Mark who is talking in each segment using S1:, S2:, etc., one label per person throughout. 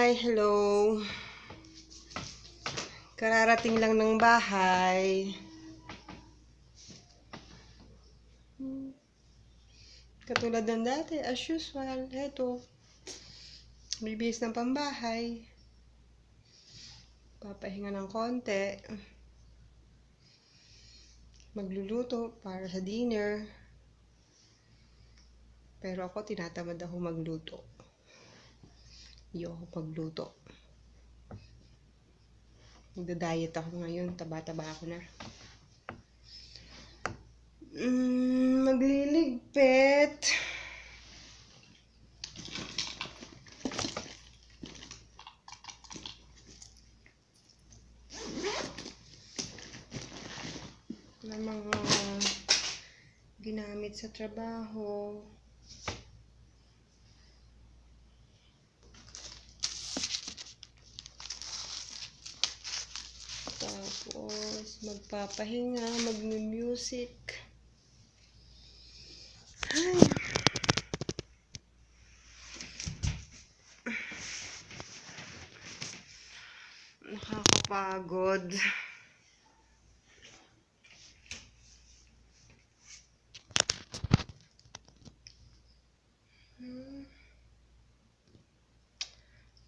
S1: Hi, hello. Kararating lang ng bahay. Katulad ng dati, as usual. Eto, bibihis ng pambahay. Papahinga ng konti. Magluluto para sa dinner. Pero ako, tinatamad ako magluto. Ayoko pagluto. Magda-diet ako ngayon. Taba-taba ako na. Magliligpit. Ng mga ginamit sa trabaho. Tapos, magpapahinga, mag-music. Ay. Nakakapagod.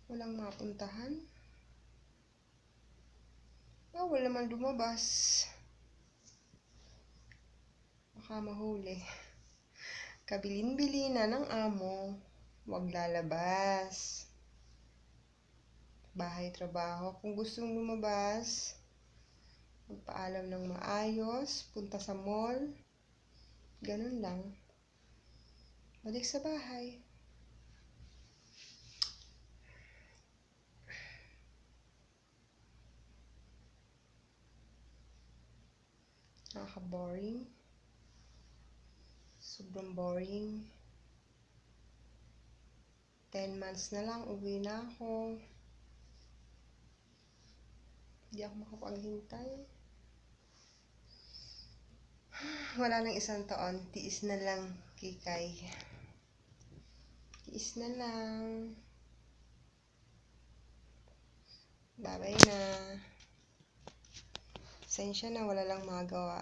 S1: Walang mapuntahan. Bawal naman lumabas. Baka mahuli. Kabilin-bilina ng amo. Huwag lalabas. Bahay, trabaho. Kung gustong lumabas, magpaalam ng maayos, punta sa mall. Ganun lang. Balik sa bahay. Nakaka-boring. Sobrang boring. 10 months na lang, uwi na ako. Hindi ako makapaghintay. Wala nang 1 taon. Tiis na lang, Kikay. Tiis na lang. Babay na. Pasensya na, wala lang magawa.